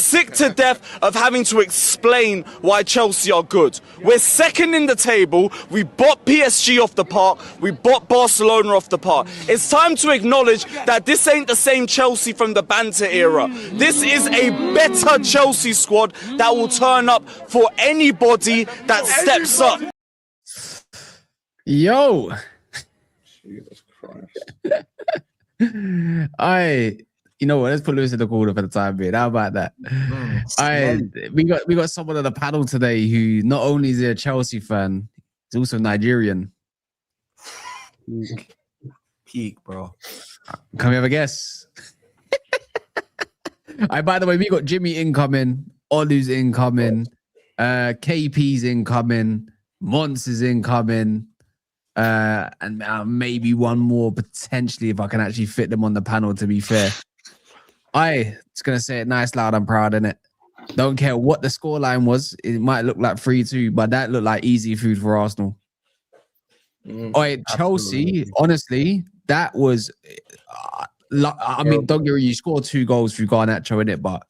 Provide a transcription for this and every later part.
sick to death of having to explain why Chelsea are good. We're second in the table. We bought PSG off the park. We bought Barcelona off the park. It's time to acknowledge that this ain't the same Chelsea from the banter era. This is a better Chelsea squad that will turn up for anybody that steps up. Yo. Jesus Christ. You know what? Let's put Lewis in the corner for the time being. How about that? We got someone on the panel today who not only is a Chelsea fan, he's also Nigerian. Peak, bro. Can we have a guess? By the way, we got Jimmy incoming, Olu's incoming, KP's incoming, Mons is incoming, and maybe one more potentially if I can actually fit them on the panel, to be fair. It's going to say it nice, loud and proud, innit? Don't care what the scoreline was. It might look like 3-2, but that looked like easy food for Arsenal. Chelsea, honestly, that was... I mean, don't get me wrong, you scored 2 goals through Garnacho, innit? But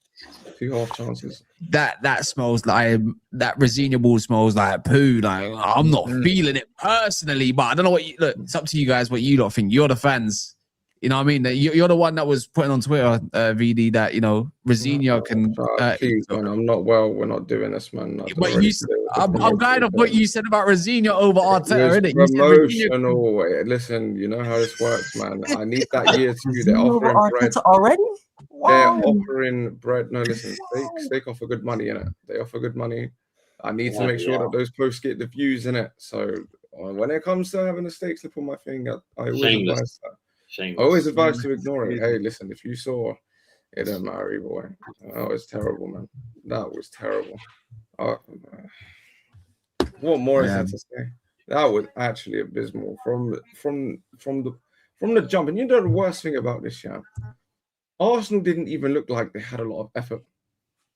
2 half chances. That smells like... That Rosenior ball smells like poo. Like, I'm not feeling it personally, but I don't know what you... Look, it's up to you guys what you lot think. You're the fans. You know what I mean? You're the one that was putting on Twitter, VD, that, you know, Rosenior can... Please, man, I'm not well. We're not doing this, man. I'm glad of what you said about Rosenior over Arteta, innit? Emotional. Listen, you know how this works, man. I need that year too. They're offering bread already. Wow. They're offering bread. No, listen, steak offer good money, innit? They offer good money. I need to make sure that those posts get the views, innit? So when it comes to having a steak slip on my finger, I always advise that. I always advise to ignore it. Hey, listen, if you saw, it doesn't matter either way. Oh, it's terrible, man. That was terrible. What more is there to say? That was actually abysmal from the jump. And you know the worst thing about this, yeah, Arsenal didn't even look like they had a lot of effort.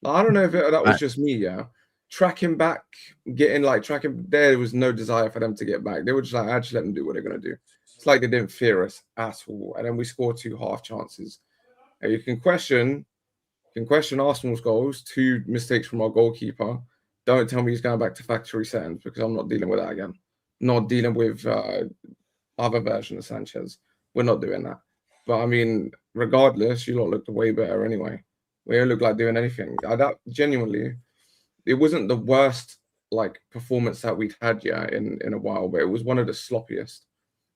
Like, I don't know if that was just me, yeah. Tracking back, there was no desire for them to get back. They were just like, actually let them do what they're gonna do. It's like they didn't fear us at all. And then we scored 2 half chances. And you can question Arsenal's goals, 2 mistakes from our goalkeeper. Don't tell me he's going back to factory settings, because I'm not dealing with that again. Not dealing with other version of Sanchez. We're not doing that. But I mean, regardless, you lot looked way better anyway. We don't look like doing anything. That genuinely, it wasn't the worst like performance that we'd had in a while, but it was one of the sloppiest.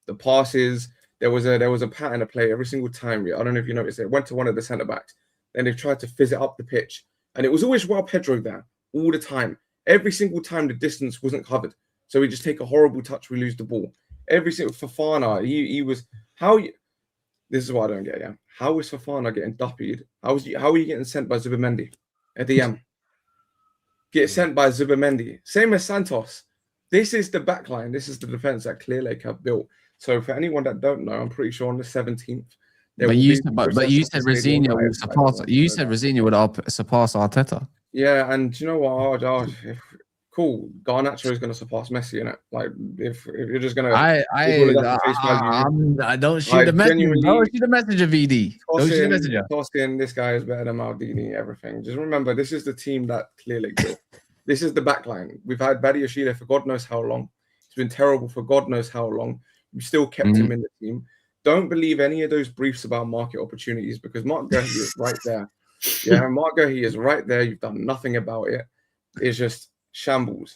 The passes, there was a pattern of play every single time. I don't know if you noticed it. It went to one of the centre backs, and they tried to fizz it up the pitch, and it was always João Pedro there all the time. Every single time the distance wasn't covered, so we just take a horrible touch, we lose the ball. Every single Fofana, he was This is what I don't get. Yeah, how is Fofana getting duppied? How are you getting sent by Zubimendi at the end? Get sent by Zubimendi. Same as Santos. This is the back line. This is the defense that Clear Lake have built. So for anyone that don't know, I'm pretty sure on the 17th. But you said Rosenior would surpass. You said Rosenior would surpass Arteta. Yeah, and you know what? Cool. Garnacho is going to surpass Messi in it. Like if you're just going to, I don't shoot the messenger. Don't shoot the messenger, VD. Don't shoot the messenger. Tossing, this guy is better than Maldini. Everything. Just remember, this is the team that clearly built. This is the back line. We've had Badiashile for God knows how long. It's been terrible for God knows how long. We still kept him in the team. Don't believe any of those briefs about market opportunities, because Mark Gurley is right there. Yeah, Mark Gurley is right there. You've done nothing about it. It's just shambles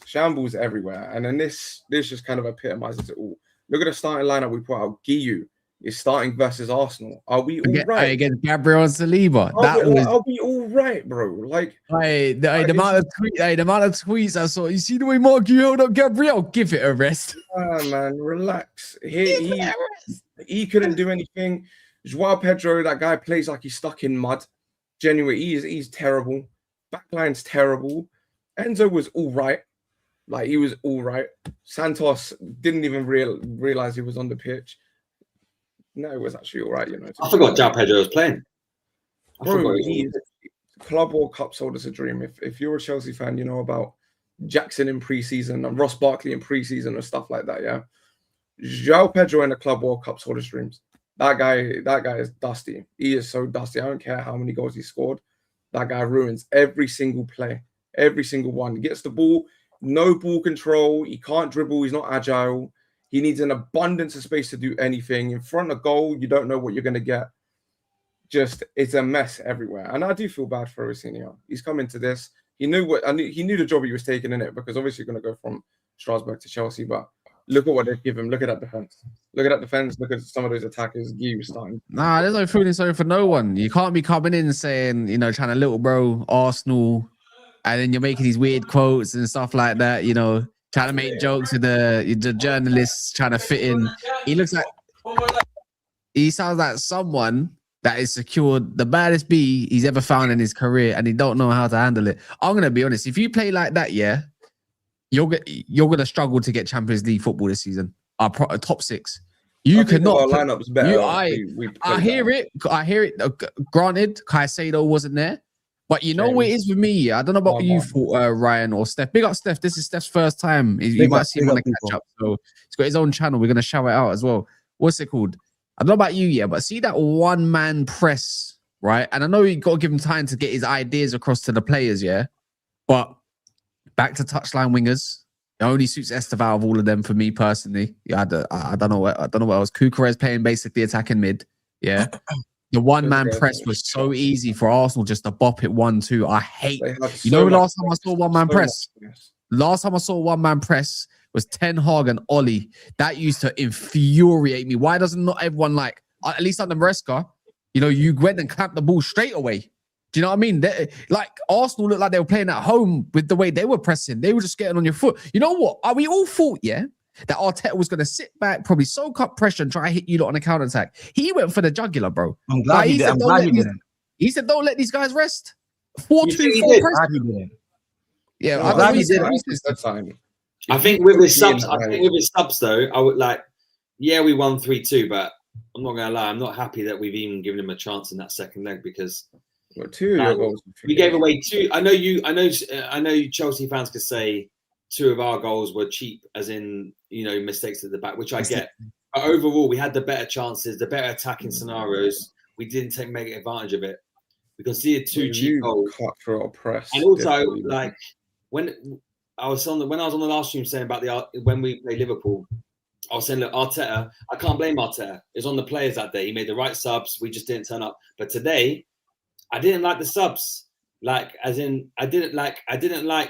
everywhere. And then this just kind of epitomizes it all. Look at the starting lineup we put out. Guiu is starting versus Arsenal. Are we all right? Against Gabriel and Saliba. Are we all right, bro? Like, the amount of tweets I saw. You see the way Mark Guiu held up Gabriel? Give it a rest. Man, relax. He couldn't do anything. João Pedro, that guy plays like he's stuck in mud. Genuinely, he's terrible. Backline's terrible. Enzo was all right. Like, he was all right. Santos didn't even realize he was on the pitch. No, it was actually all right, you know. I forgot João Pedro was playing. Bro, Club World Cup sold us a dream. If you're a Chelsea fan, you know about Jackson in pre-season and Ross Barkley in pre-season and stuff like that, yeah? João Pedro in the Club World Cup sold us dreams. That guy is dusty. He is so dusty. I don't care how many goals he scored. That guy ruins every single play. Every single one. He gets the ball, no ball control. He can't dribble. He's not agile. He needs an abundance of space to do anything. In front of goal, you don't know what you're going to get. Just, it's a mess everywhere. And I do feel bad for Rosenior. He's come into this. He knew the job he was taking in it, because obviously you're going to go from Strasbourg to Chelsea. But look at what they give him. Look at that defense. Look at that defense. Look at some of those attackers. Guiu starting. Nah, there's no feeling sorry for no one. You can't be coming in saying, trying to little bro Arsenal, and then you're making these weird quotes and stuff like that, trying to make jokes with the journalists, trying to fit in. He sounds like someone that is secured the baddest B he's ever found in his career, and he don't know how to handle it. I'm going to be honest. If you play like that, yeah, you're going to struggle to get Champions League football this season. Top 6. You cannot. Our lineup's better. I hear it. Granted, Caicedo wasn't there. But you know what it is with me? Yeah? I don't know about you, Ryan or Steph. Big up Steph. This is Steph's first time. You might see him on the catch up. So he's got his own channel. We're going to shout it out as well. What's it called? I don't know about you, yeah, but see that one-man press, right? And I know you got to give him time to get his ideas across to the players, yeah? But back to touchline wingers. It only suits Esteval of all of them for me personally. Yeah, I don't know what else. Cucurella playing basically attacking mid, yeah? The one-man press was so easy for Arsenal just to bop it 1-2. I hate. Last time I saw one-man press? Last time I saw one-man press was Ten Hag and Ollie. That used to infuriate me. Why doesn't not everyone at least under Maresca, you went and clamped the ball straight away. Do you know what I mean? Arsenal looked like they were playing at home with the way they were pressing. They were just getting on your foot. You know what? Are we all thought, yeah, that Arteta was going to sit back, probably soak up pressure and try to hit you lot on a counter-attack? He went for the jugular, bro. I'm glad he didn't. He said, don't let these guys rest. 4-2-4 press. He didn't. Yeah, I'm glad he did that time. I think with his subs, though, I would like. Yeah, we won 3-2, but I'm not gonna lie. I'm not happy that we've even given him a chance in that second leg because we gave away 2. I know you Chelsea fans could say 2 of our goals were cheap, as in mistakes at the back, which I get. But overall, we had the better chances, the better attacking scenarios. We didn't make advantage of it. We conceded 2 cheap goals. And also, like when I was on the last stream saying about when we play Liverpool, I was saying, look, Arteta, I can't blame Arteta. It was on the players that day. He made the right subs. We just didn't turn up. But today, I didn't like the subs. Like, as in, I didn't like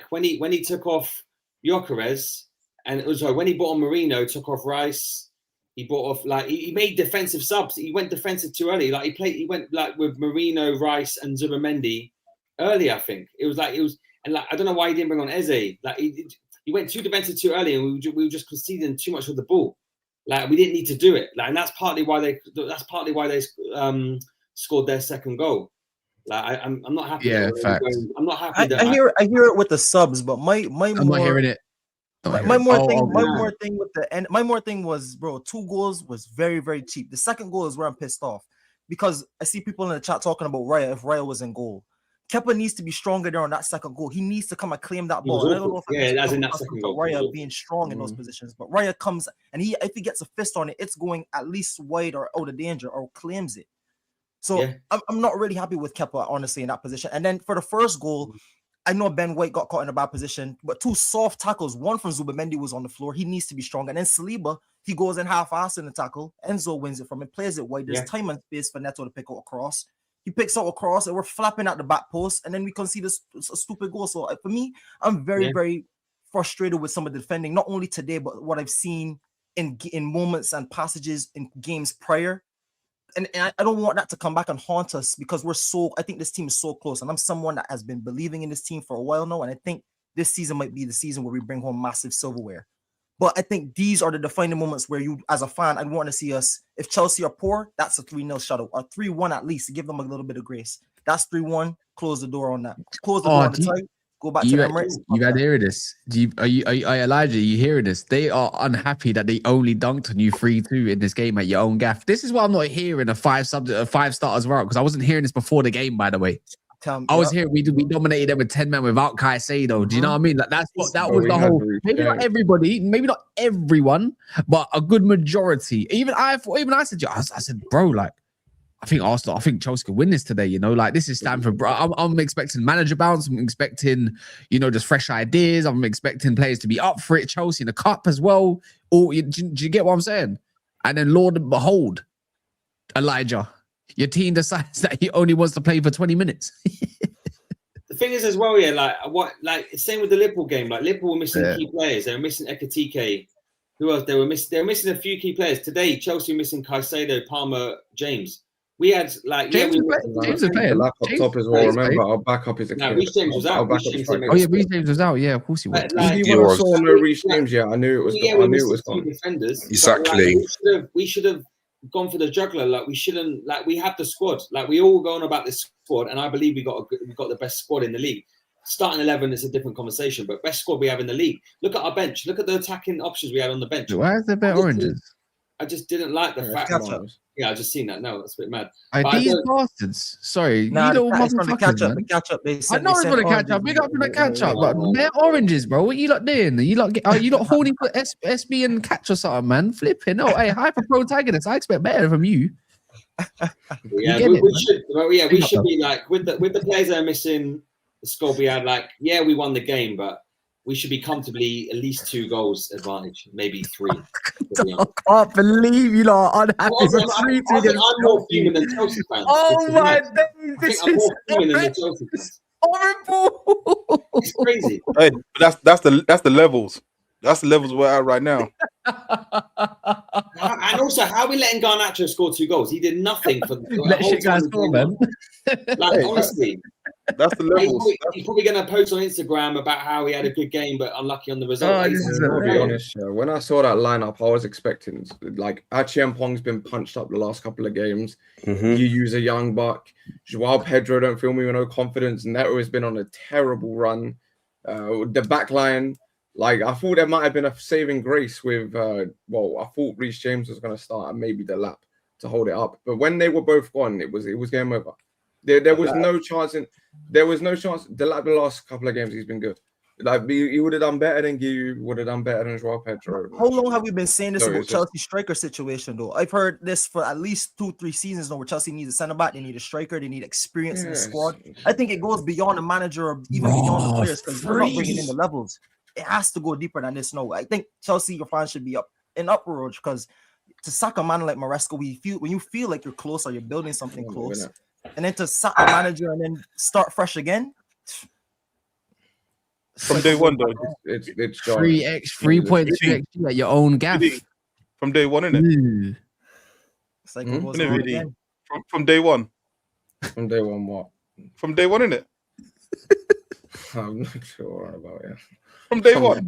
when he took off Gyokeres, and it was when he brought on Marino, took off Rice. He brought off he made defensive subs. He went defensive too early. He went with Marino, Rice, and Zubimendi early. I think it was I don't know why he didn't bring on Eze. He went too defensive too early, and we were just conceding too much of the ball. Like, we didn't need to do it. Like, and that's partly why they scored their second goal. Like, I'm not happy. Yeah, fact. I'm not happy. I hear it with the subs, but I'm not hearing it. My more thing was, bro, 2 goals was very, very cheap. The second goal is where I'm pissed off because I see people in the chat talking about Raya if Raya was in goal. Kepa needs to be stronger there on that second goal. He needs to come and claim that ball. I don't know if that's in that second goal. Raya being strong in those positions, but Raya comes and if he gets a fist on it, it's going at least wide or out of danger or claims it. So I'm not really happy with Kepa, honestly, in that position. And then for the first goal, I know Ben White got caught in a bad position, but 2 soft tackles. One from Zubimendi was on the floor. He needs to be strong. And then Saliba, he goes in half-assed in the tackle. Enzo wins it from him, plays it wide. There's time and space for Neto to pick out a cross. He picks out a cross, and we're flapping at the back post, and then we concede a stupid goal. So for me, I'm very, very frustrated with some of the defending, not only today, but what I've seen in moments and passages in games prior. And I don't want that to come back and haunt us because I think this team is so close. And I'm someone that has been believing in this team for a while now. And I think this season might be the season where we bring home massive silverware. But I think these are the defining moments where you, as a fan, I'd want to see us, if Chelsea are poor, that's a 3-0 shutout, or 3-1 at least, to give them a little bit of grace. That's 3-1, close the door on that. Close the door on the tie, go back to the Emirates. You got to hear this. Are Elijah, you hearing this? They are unhappy that they only dunked on you 3-2 in this game at your own gaff. This is why I'm not hearing a 5 starters route, because I wasn't hearing this before the game, by the way. I was here. We dominated them with 10 men without Caicedo. Do you know what I mean? Like, that was the whole. Maybe not everybody, maybe not everyone, but a good majority. Even I said, I said, bro, like, I think Chelsea could win this today. Like, this is Stamford, bro. I'm expecting manager bounce. I'm expecting, just fresh ideas. I'm expecting players to be up for it. Chelsea in the cup as well. Do you get what I'm saying? And then, Lord and behold, Elijah, your team decides that he only wants to play for 20 minutes. The thing is, as well, same with the Liverpool game. Like, Liverpool were missing key players. They were missing Ekitike. Who else? They were missing a few key players. Today, Chelsea were missing Caicedo, Palmer, James. We had James was playing. Lack up top as well. Remember, our backup is a kid. Reece James was out. Reece James was out. Yeah, of course he was. When I saw no Reece James, I knew it was. I knew it was gone. Defenders. Exactly. We should have gone for the juggler. Like, we shouldn't. Like, we have the squad. Like, we all go on about this squad, and I believe we got the best squad in the league. Starting 11 is a different conversation, but best squad we have in the league. Look at our bench. Look at the attacking options we had on the bench. Why is there better oranges? I just didn't like the fact. I just seen that. No, that's a bit mad. These bastards. Sorry, you don't want to catch up. I know it's going to catch up. Big up for the catch up, but they're oranges, bro. What you lot doing? Are you not horny for SB and catch or something, man? Flipping. Oh, hey, hyper protagonist. I expect better from you. We should be like with the players that are missing. The squad we had, we won the game, but we should be comfortably at least 2 goals advantage, maybe 3. I can't believe you lot are unhappy with 3-2. I'm more fuming than Chelsea fans. Oh my days, this is horrible. It's crazy. Hey, that's the levels. That's the levels we're at right now. And also, how are we letting Garnacho score 2 goals? He did nothing for the whole time. Score, man. Honestly. That's the levels. He's probably going to post on Instagram about how he had a good game, but unlucky on the result. I'll be honest, when I saw that lineup, I was expecting, Achiampong's been punched up the last couple of games. You use a young buck. Joao Pedro don't feel me with no confidence. Neto has been on a terrible run. The back line, Like, I thought there might have been a saving grace with, I thought Reece James was going to start and maybe the lap to hold it up. But when they were both gone, it was game over. There was no chance. There was no chance. The last couple of games, he's been good. Like, he would have done better than Guiu, would have done better than Joao Pedro. How long have we been saying this about Chelsea's striker situation, though? I've heard this for at least 2-3 seasons now, where Chelsea needs a centre back, they need a striker, they need experience in the squad. I think it goes beyond the manager or even beyond the players, because they're not bringing in the levels. It has to go deeper than this now. I think Chelsea, your fans should be up in uproar, because to sack a man like Maresca, when you feel like you're close or you're building something close, and then to sack a manager and then start fresh again. From day one, though, it's 3.2 at your own gaff. From day one, innit? It's like it goes on again. From day one. From day one, what? From day one, innit? I'm not sure about it. From day one.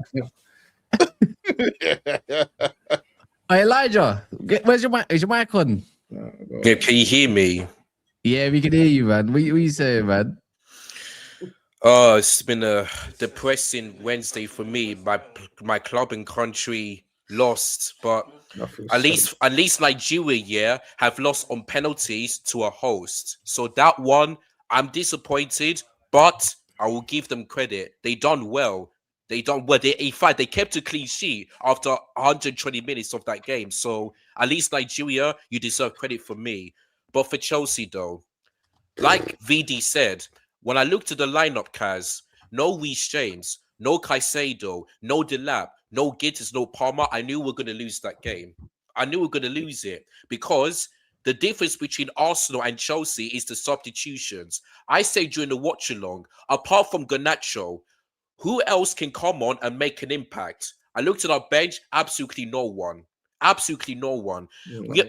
Hey, Elijah, where's your mic? Is your mic on? Yeah, can you hear me? Yeah, we can hear you, man. What you saying, man? Oh, it's been a depressing Wednesday for me. My club and country lost, but at least Nigeria have lost on penalties to a host. So that one, I'm disappointed, but I will give them credit. They done well. In fact, they kept a clean sheet after 120 minutes of that game. So at least Nigeria, you deserve credit for me. But for Chelsea, though, like VD said, when I looked at the lineup, Kaz, no Reece James, no Caicedo, no Delap, no Gyökeres, no Palmer, I knew we were going to lose that game. I knew we were going to lose it because the difference between Arsenal and Chelsea is the substitutions. I say during the watch-along, apart from Garnacho, who else can come on and make an impact? I looked at our bench, absolutely no one. Absolutely no one.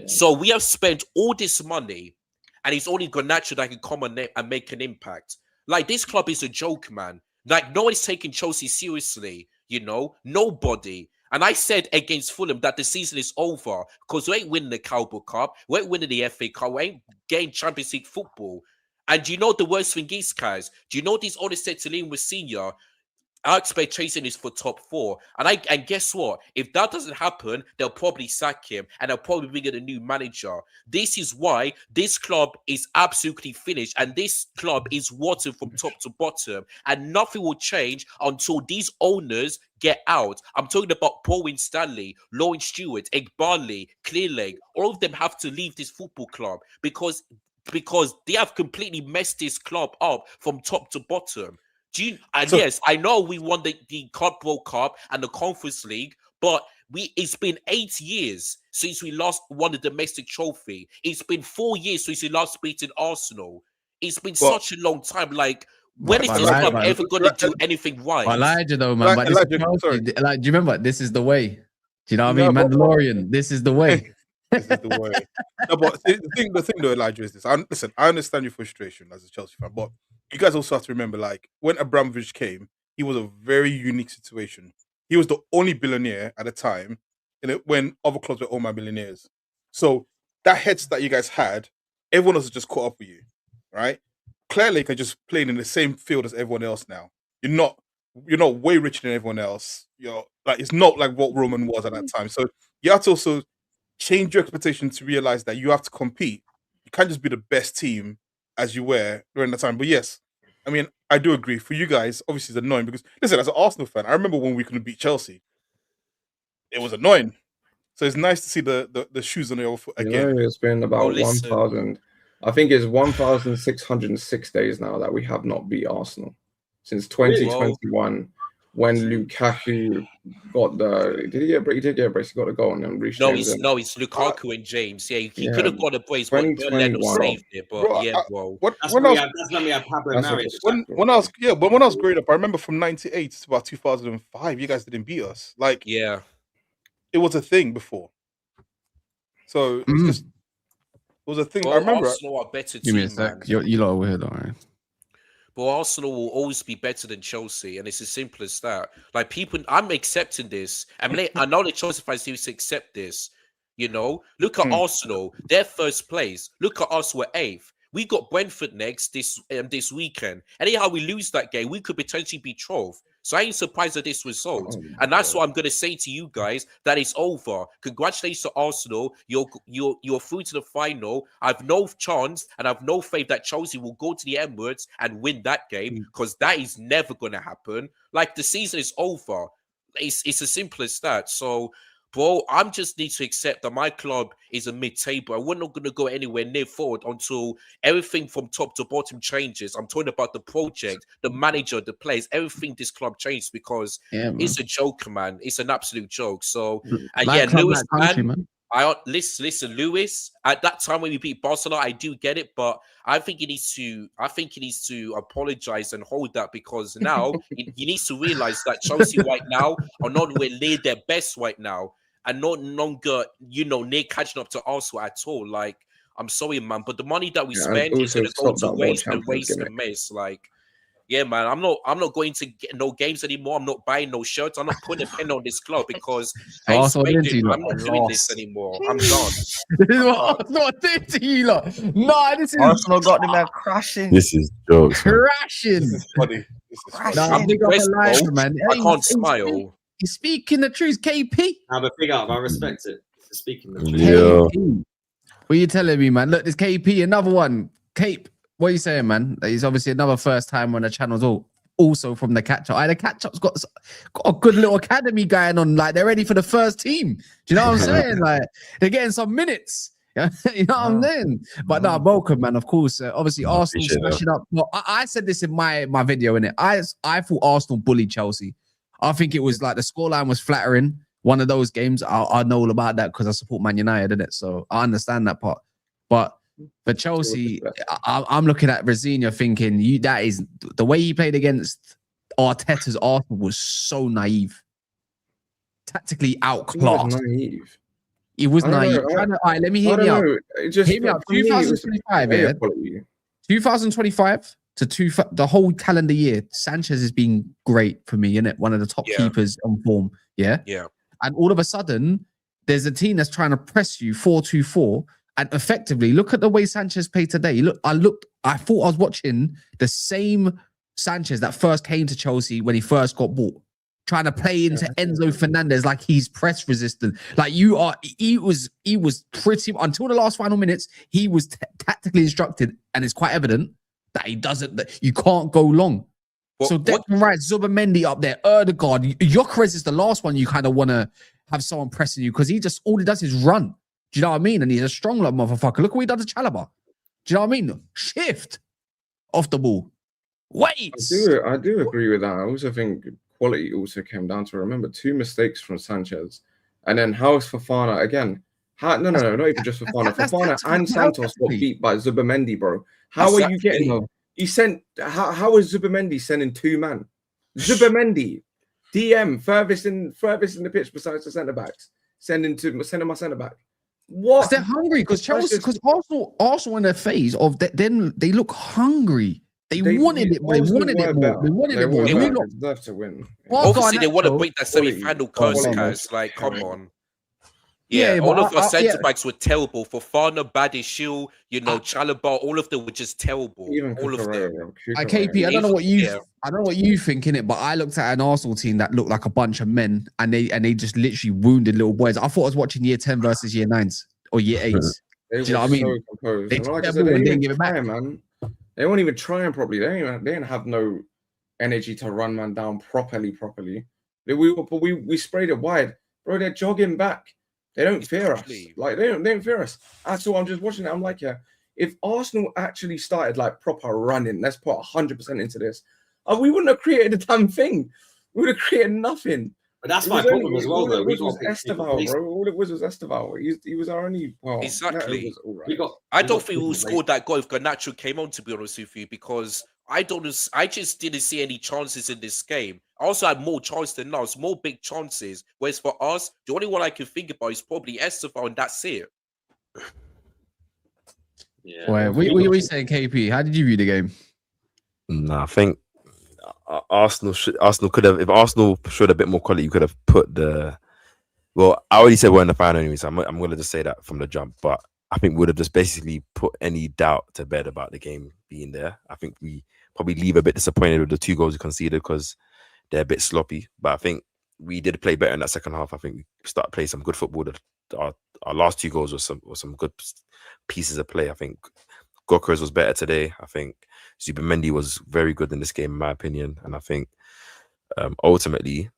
So we have spent all this money, and it's only Garnacho that can come on and make an impact. Like, this club is a joke, man. Like, no one's taking Chelsea seriously, you know? Nobody. And I said against Fulham that the season is over because we ain't winning the Carabao Cup, we ain't winning the FA Cup, we ain't getting Champions League football. And do you know the worst thing is, guys? Do you know this only said to Liam Rosenior? Our expectation is for top 4. And guess what? If that doesn't happen, they'll probably sack him and they'll probably bring in a new manager. This is why this club is absolutely finished. And this club is rotten from top to bottom. And nothing will change until these owners get out. I'm talking about Paul Winstanley, Lawrence Stewart, Egbali, Clearleg. All of them have to leave this football club because they have completely messed this club up from top to bottom. Yes, I know we won the Carabao Cup and the Conference League, but it's been 8 years since we last won the domestic trophy. It's been 4 years since we last beaten Arsenal. It's been such a long time. Like, when is this club ever going to do anything right? Elijah, though, man. But do you remember? This is the way. Do you know what I mean? Mandalorian, this is the way. This is the way. No, but the thing though, Elijah, is this. I understand your frustration as a Chelsea fan, but you guys also have to remember, like, when Abramovich came, he was a very unique situation. He was the only billionaire at the time, when other clubs were all my millionaires. So that heads that you guys had, everyone else has just caught up with you, right? Clearly, you're just playing in the same field as everyone else now. You're not way richer than everyone else. It's not like what Roman was at that time. So you have to also change your expectation to realize that you have to compete. You can't just be the best team as you were during the time. But yes, I mean, I do agree. For you guys, obviously, it's annoying because, listen, as an Arsenal fan, I remember when we couldn't beat Chelsea. It was annoying. So it's nice to see the shoes on the other foot again. It's been about 1,000. I think it's 1,606 days now that we have not beat Arsenal since 2021. When Lukaku got the, did he get a brace? He did get a brace. He got a goal and then reached. It's Lukaku and James. Yeah, he could have got a brace, but Lennon saved it. But when I was growing up, I remember from '98 to about 2005, you guys didn't beat us. Like, yeah, it was a thing before. So it's just, it was a thing. I remember. Arsenal are better. Give me a sec. You lot over here, don't worry. But Arsenal will always be better than Chelsea, and it's as simple as that. Like, people, I'm accepting this. I mean, I know the Chelsea fans need to accept this. You know, look at Arsenal; they're first place. Look at us; we're 8th. We got Brentford next this weekend. Anyhow, we lose that game, we could potentially be 12th. So I ain't surprised at this result. And that's what I'm going to say to you guys, that it's over. Congratulations to Arsenal. You're through to the final. I've no chance and I've no faith that Chelsea will go to the Emirates and win that game, because that is never going to happen. Like, the season is over. It's as simple as that. So, bro, I'm just need to accept that my club is a mid-table. We're not going to go anywhere near forward until everything from top to bottom changes. I'm talking about the project, the manager, the players, everything this club changes, because it's a joke, man. It's an absolute joke. So, and like Lewis, man. Listen, Lewis. At that time when we beat Barcelona, I do get it, but I think he needs to apologize and hold that, because now he needs to realize that Chelsea right now are not near their best right now, and no longer, near catching up to Arsenal at all. Like, I'm sorry, man, but the money that we spend is going to go to waste and mess. Like, yeah, man, I'm not going to get no games anymore. I'm not buying no shirts. I'm not putting a pen on this club, because I'm not doing this anymore. I'm done. This is what Arsenal did to you, lot. No, this is Arsenal got them there crashing. This is jokes. Crashing. This is funny. I'm depressed, man. I can't smile. He's speaking the truth, KP. I'm a big up. I respect it. For speaking the truth. KP. What are you telling me, man? Look, this KP, another one. Cape. What are you saying, man? He's obviously another first time on the channels, also from the catch-up. The catch-up's got a good little academy going on. Like, they're ready for the first team. Do you know what I'm saying? Like, they're getting some minutes. You know what I'm saying? But no, welcome, man. Of course, obviously Arsenal smashing up. Well, I said this in my video, innit? I thought Arsenal bullied Chelsea. I think it was like the scoreline was flattering. One of those games, I know all about that because I support Man United, innit? So I understand that part. But for Chelsea, I'm looking at Rosenior thinking, that is the way he played against Arteta's Arsenal was so naive, tactically outclassed. He was naive. All right, let me hear me out. Hear me out. 2025, 2025 to the whole calendar year, Sanchez has been great for me, innit? One of the top keepers on form. Yeah. And all of a sudden, there's a team that's trying to press you 4-2-4. And effectively, look at the way Sanchez played today. I thought I was watching the same Sanchez that first came to Chelsea when he first got bought, trying to play into Enzo Fernandez like he's press resistant. Like he was pretty, until the last final minutes, he was tactically instructed, and it's quite evident that that you can't go long. So Declan Rice, Zubimendi up there, Erdegaard, Gyokeres is the last one you kind of want to have someone pressing you, because all he does is run. Do you know what I mean? And he's a strong little motherfucker. Look what he done to Chalobah. Do you know what I mean? Shift off the ball. Wait. I do agree with that. I also think quality also came down to, remember, 2 mistakes from Sanchez. And then how is Fofana again? No, not even just Fofana. Fofana and Santos got beat by Zubimendi, bro. How are you getting? You sent. How is Zubimendi sending 2 man? Zubimendi, DM furthest in the pitch besides the centre backs, sending my centre back. What? They're hungry because Arsenal in their phase of then they look hungry. They wanted it more. They wanted it more. They deserve to win. Obviously, they want to break that semi-final curse, guys. Like, come on. Yeah, all of our centre backs were terrible. Fofana, Badishil, Chalobah, all of them were just terrible. Even all of them. KP, I don't know what you think in it, but I looked at an Arsenal team that looked like a bunch of men, and they just literally wounded little boys. I thought I was watching year 10 versus year 9s or year 8s. Do you know what I mean? They didn't give it back, man. They weren't even trying properly. They didn't have no energy to run man down properly. We sprayed it wide, bro. They're jogging back. They don't fear us. Like they don't fear us at all. I'm just watching it. I'm like, if Arsenal actually started like proper running, let's put 100% into this, we wouldn't have created a damn thing. We would have created nothing. But that's my problem as well, though. It was Esteval, bro. All it was Esteval. He was our only. Well, exactly. Right. I don't think we scored that goal if Garnacho came on, to be honest with you, because I just didn't see any chances in this game. I also had more chances than us, more big chances. Whereas for us, the only one I can think about is probably Esteval, and that's it. Yeah. What are we saying, KP? How did you view the game? No, I think Arsenal could have, if Arsenal showed a bit more quality, you could have put the. Well, I already said we're in the final anyway, so I'm going to just say that from the jump. But I think we would have just basically put any doubt to bed about the game being there. I think we probably leave a bit disappointed with the 2 goals we conceded, because they're a bit sloppy. But I think we did play better in that second half. I think we started playing some good football. Our last 2 goals were some good pieces of play. I think Gyokeres was better today. I think Zubimendi was very good in this game, in my opinion. And I think ultimately,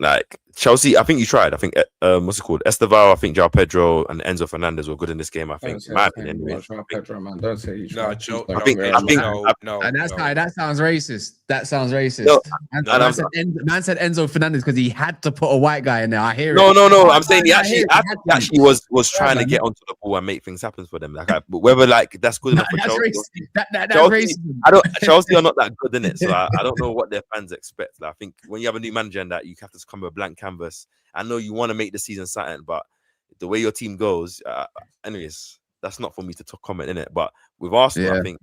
like Chelsea, I think you tried. I think what's it called? Esteval, I think João Pedro and Enzo Fernandez were good in this game. I think. In my opinion, anyway. Pedro, man. Don't say you tried. No, no. And that sounds racist. That sounds racist. No, man said Enzo Fernandez because he had to put a white guy in there. I hear it. No. I'm saying he actually was trying to get onto the ball and make things happen for them. Like, but whether like that's good enough for Chelsea. That's Chelsea, racist. Chelsea are not that good in it, so I don't know what their fans expect. Like, I think when you have a new manager and that, you have to come with a blank canvas. I know you want to make the season certain, but the way your team goes, anyways, that's not for me to comment in it. But with Arsenal, I think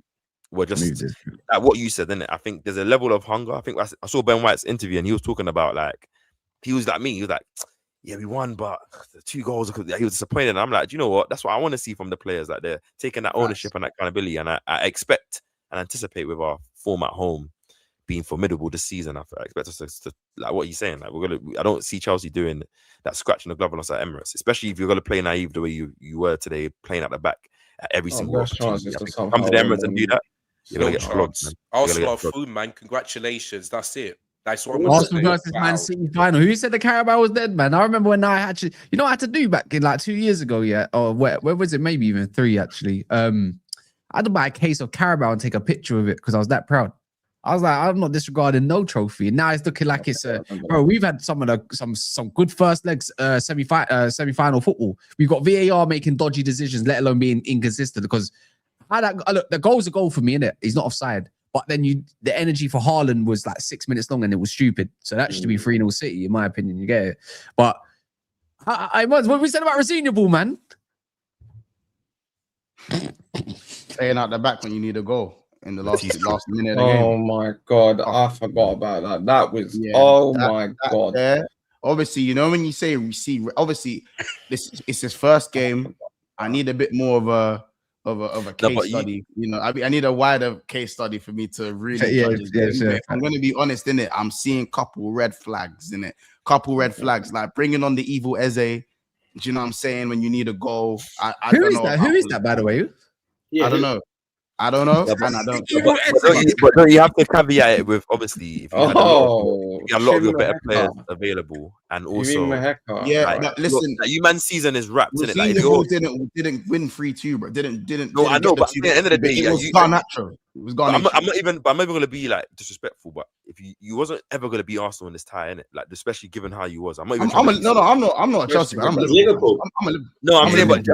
we're just like what you said, innit? I think there's a level of hunger. I think I saw Ben White's interview and he was talking about like he was like me. He was like, yeah, we won, but the 2 goals, he was disappointed. And I'm like, do you know what? That's what I want to see from the players. Like they're taking that ownership and that accountability. And I expect and anticipate with our form at home being formidable this season. I expect us to like what he's saying. Like I don't see Chelsea doing that, scratching the glove on us at Emirates, especially if you're gonna play naive the way you were today, playing at the back at every single opportunity. Come to the Emirates and do that, you're gonna get flogged. Arsenal are through, man. Congratulations. That's it. That's what Arsenal versus Man City final. Who said the Carabao was dead, man? I remember when I actually, you know what I had to do back in like 2 years ago, yeah, or where was it? Maybe even 3 actually. I had to buy a case of Carabao and take a picture of it because I was that proud. I was like, I'm not disregarding no trophy. And now it's looking like it's bro. We've had some good first legs semi-final football. We've got VAR making dodgy decisions, let alone being inconsistent. Because look, the goal's a goal for me, innit? He's not offside. But then the energy for Haaland was like 6 minutes long and it was stupid. So that should be 3-0 City, in my opinion. You get it. But what we said about Rosenior ball, man. Staying out the back when you need a goal. In the last minute of the game. Oh my god, I forgot about that. That was my god. There, obviously, you know when you say receive, obviously this is his first game. I need a bit more of a case study. You know, I need a wider case study for me to really judge his game. If I'm going to be honest in it, I'm seeing couple red flags in it. Couple red flags, like bringing on the evil Eze. Do you know what I'm saying? When you need a goal, I don't know. Who is that, by the way? I don't know. I don't know, and I don't. But don't you have to caveat it with obviously if you had a lot of your better players available, and also but listen, you man's season is wrapped, isn't it? Like didn't win 3-2, bro. Didn't. No, I know, but at the end of the day, it was Garnacho. It was Garnacho. I'm not even going to be like disrespectful, but if you wasn't ever going to be Arsenal in this tie, innit? Like especially given how you was, I'm not even. I'm not a Chelsea fan. I'm a Liverpool. I'm saying, but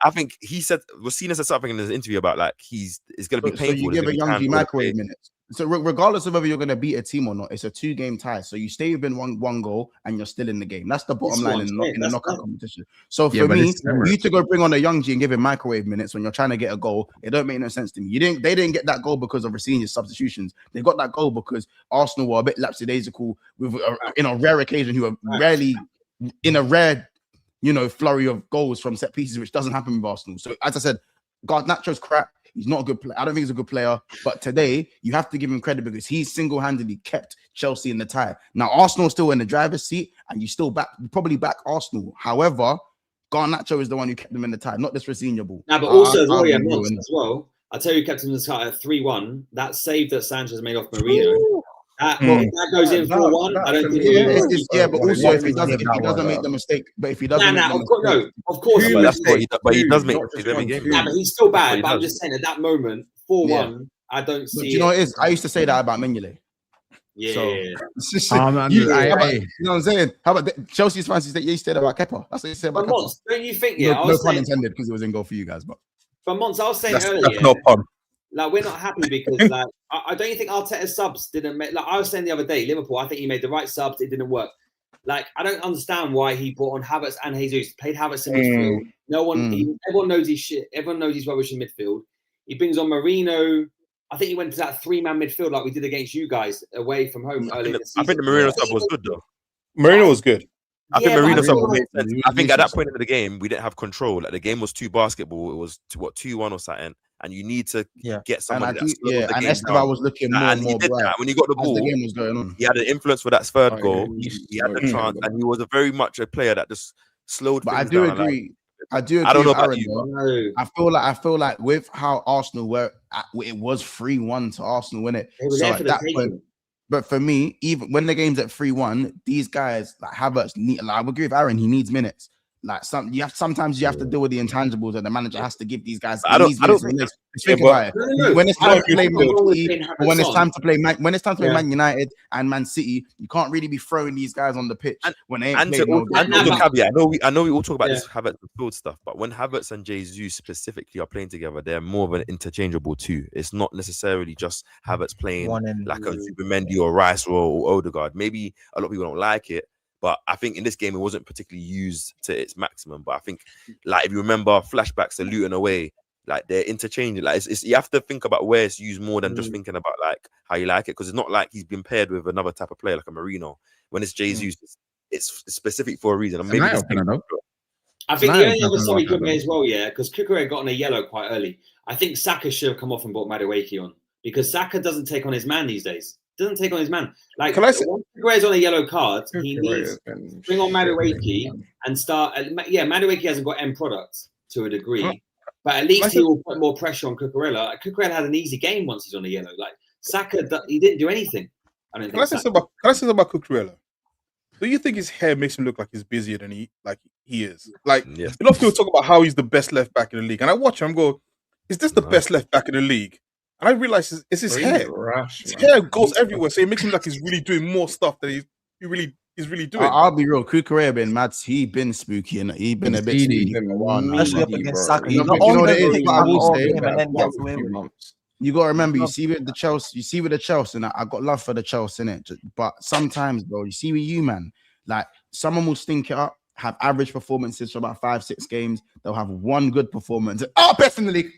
I think he said Rosenior said something in his interview about like it's going to be painful. So you give a young G microwave minutes. So regardless of whether you're going to beat a team or not, it's a 2-game tie. So you stay within one goal and you're still in the game. That's the bottom line in the knockout competition. So for me, you to go bring on a young G and give him microwave minutes when you're trying to get a goal, it don't make no sense to me. They didn't get that goal because of Rosenior's substitutions. They got that goal because Arsenal were a bit lapsidaisical with in a rare occasion who are rarely in a rare flurry of goals from set pieces, which doesn't happen with Arsenal. So, as I said, Garnacho's crap. He's not a good player. I don't think he's a good player. But today, you have to give him credit because he single-handedly kept Chelsea in the tie. Now, Arsenal's still in the driver's seat, and you probably back Arsenal. However, Garnacho is the one who kept them in the tie, not this Rosenior ball. Now, but also as well, I'll tell you, kept him in the tie at 3-1. That save that Sanchez made off Marino. That goes in 4-1. I don't think. But also if he doesn't make the mistake, but if he doesn't, of course. But he does make mistakes every game. Yeah, but he's still bad. But I'm just saying at that moment, 4-1, I don't see. Do you know what it is? I used to say that about Mignolet. Yeah. So, you know what I'm saying? How about Chelsea's fans? You said about Kepa. That's what you said about Kepa. Don't you think? No pun intended, because it was in goal for you guys. But for months, I was saying earlier. That's no pun. Like, we're not happy because, like, I don't think Arteta's subs didn't make. Like, I was saying the other day, Liverpool, I think he made the right subs. It didn't work. Like, I don't understand why he brought on Havertz and Jesus. Played Havertz in midfield. Everyone knows he's shit. Everyone knows he's rubbish in midfield. He brings on Marino. I think he went to that 3-man midfield like we did against you guys away from home earlier this season. I think the Marino sub was good though. Marino was good. I think Marino sub made sense. I think at that point of the game we didn't have control. Like the game was too basketball. It was 2-1 or something. and you need to get somebody and that slows the and game Esteban down. was looking more and more bright when he got the as ball. the game was going on. He had an influence for that third goal. He had the chance, and he was very much a player that just slowed. But things I do down. agree. I do agree. I don't know with about Aaron, you. I feel like with how Arsenal were, it was 3-1 to Arsenal, wasn't it? It was So there at for that the point. But for me, even when the game's at 3-1, these guys like Havertz need. Like, I would agree with Aaron. He needs minutes. Like sometimes you have to deal with the intangibles that the manager has to give these guys. I don't think think about it. When it's time to play Man City, when it's time to play Man United and Man City, you can't really be throwing these guys on the pitch when they ain't playing. Caveat, I know we all talk about this Havertz and field stuff, but when Havertz and Jesus specifically are playing together, they're more of an interchangeable two. It's not necessarily just Havertz playing like a Zubimendi or Rice or Odegaard. Maybe a lot of people don't like it. But I think in this game, it wasn't particularly used to its maximum. But I think, like, if you remember flashbacks to Luton away, like, they're interchanging. Like, it's you have to think about where it's used more than just thinking about, like, how you like it. Because it's not like he's been paired with another type of player, like a Marino. When it's Jesus, it's specific for a reason. And maybe I think the only other sorry good as well, because Cucurella got on a yellow quite early. I think Saka should have come off and brought Madueke on. Because Saka doesn't take on his man these days. Doesn't take on his man. Like, when Cucurella's on a yellow card, he needs to bring on Madueke and start. Madueke hasn't got end products to a degree, but at least he will put more pressure on Cucurella. Like, Cucurella had an easy game once he's on the yellow. Like, Saka, he didn't do anything. Can I say something about Cucurella? Do you think his hair makes him look like he's busier than he is? Like, a lot of people talk about how he's the best left back in the league, and I watch him and go, "Is this the best left back in the league?" And I realize it's his hair. His hair goes everywhere, so it makes him like he's really doing more stuff than he's really doing. I'll be real. Cucurella been mad. He been spooky and he been a bit spooky. Especially up against Saka. You know what it is? I will say. You gotta remember. You see with the Chelsea, and I got love for the Chelsea, innit? But sometimes, bro, you see with you, man. Like, someone will stink it up, have average performances for about 5-6 games. They'll have one good performance. Best in the league.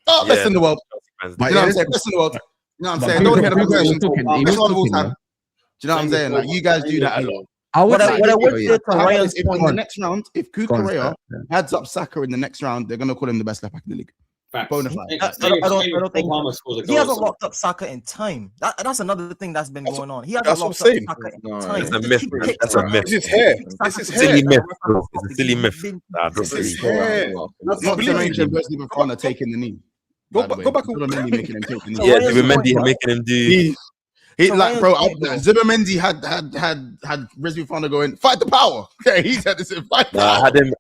Best in the world. You know what I'm saying? Best in the world. You know what I'm saying? Don't hear the conversation. Best one of all time. Do you know what I'm saying? Like, you guys do that a lot. What I would say to Ryan's point, in the next round, if Cucurella adds up Saka in the next round, they're gonna call him the best left back in the league. I don't think he hasn't locked up Saka in time. That's another thing that's been going on. He hasn't locked up Saka in time. It's a myth. That's a myth. It's his hair. It's a silly myth. It's a silly myth. It's his hair. That's not to mention Wesley Fofana taking the knee. Go back and making him take the knee. Yeah, Zubimendi making him do. He like, bro, Zubimendi had Wesley Fofana going, fight the power. Okay, he said this in fight. I had him.